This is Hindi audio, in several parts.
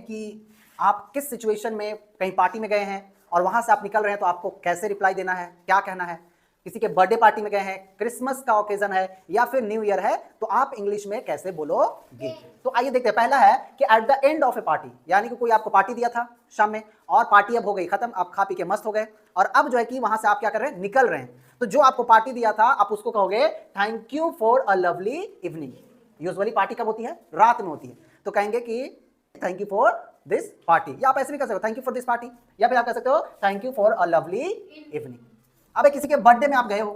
कि आप किस सिचुएशन में कहीं पार्टी में गए हैं और वहां से आप निकल रहे हैं तो आपको कैसे रिप्लाई देना है, क्या कहना है। किसी के बर्थडे पार्टी में गए हैं, क्रिसमस का ओकेजन है या फिर न्यू ईयर है, तो आप इंग्लिश में कैसे बोलोगे। तो आइए देखते हैं। पहला है कि at the end of A party, यानी कि कोई आपको पार्टी दिया था शाम में और पार्टी अब हो गई खत्म, आप खा पी के मस्त हो गए और अब जो है कि वहां से आप क्या कर रहे हैं, निकल रहे हैं। तो जो आपको पार्टी दिया था आप उसको कहोगे thank you for a lovely evening. Usually party कब होती है, रात में होती है, तो कहेंगे कि thank you for this party, या आप ऐसे भी कर सकते हो thank you for this party, या फिर आप कह सकते हो thank you for a lovely evening. अब किसी के बर्थडे में आप गए हो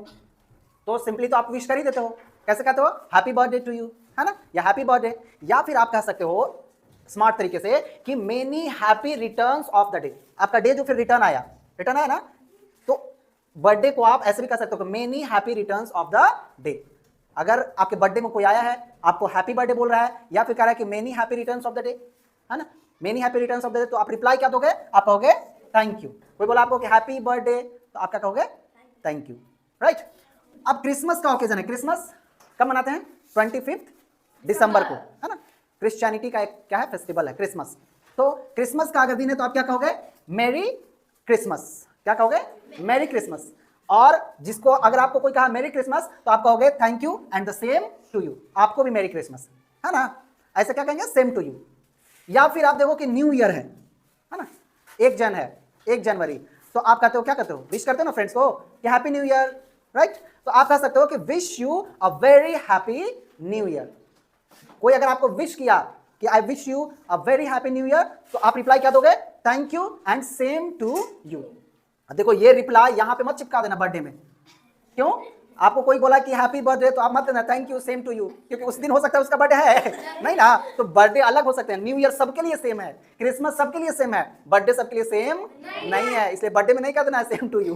तो सिंपली तो आप विश कर ही देते हो, कैसे कहते हो, हैप्पी बर्थडे टू यू, है ना, या हैप्पी बर्थडे। या फिर आप कह सकते हो स्मार्ट तरीके से कि many happy returns of the day. आपका डे जो फिर रिटर्न आया ना, तो बर्थडे को आप ऐसे भी कह सकते हो कि many happy returns of the day. अगर आपके बर्थडे में कोई आया है, आपको हैप्पी बर्थडे बोल रहा है या फिर कह रहा है कि many happy returns of the day, है ना, many happy returns of the day, तो आप रिप्लाई क्या दोगे, आप कहोगे थैंक यू। कोई बोला आपको कि हैप्पी बर्थडे, तो आप क्या कहोगे, थैंक यू, राइट। अब क्रिसमस का ओकेजन है, क्रिसमस कब मनाते हैं, 25 दिसंबर को, है ना, क्रिश्चियनिटी का एक क्या है, फेस्टिवल है क्रिसमस। तो क्रिसमस का अगर दिन है तो आप क्या कहोगे, मेरी क्रिसमस, क्या कहोगे, मेरी क्रिसमस। और जिसको अगर आपको कोई कहा मेरी क्रिसमस तो आप कहोगे thank you and the same to you, आपको भी मेरी क्रिसमस, है ना, ऐसे क्या कहेंगे, सेम टू यू। या फिर आप देखो कि न्यू ईयर है ना, 1 जनवरी, तो आप कहते हो, क्या कहते हो, विश करते हो ना फ्रेंड्स को कि हैप्पी न्यू ईयर, राइट। तो आप कह सकते हो कि wish you a very happy new year. कोई अगर आपको विश किया कि I wish you a very happy new year, तो आप रिप्लाई क्या दोगे, thank you and same to you. देखो ये रिप्लाई यहां पे मत चिपका देना बर्थडे में, क्यों, आपको कोई बोला कि हैप्पी बर्थडे तो आप मत देना thank you same to you, क्योंकि उस दिन हो सकता है उसका बर्थडे है नहीं ना, तो बर्थडे अलग हो सकते हैं। न्यू ईयर सबके लिए सेम है, क्रिसमस सबके लिए सेम है, बर्थडे सबके लिए सेम नहीं है, इसलिए बर्थडे में नहीं कह देना सेम टू यू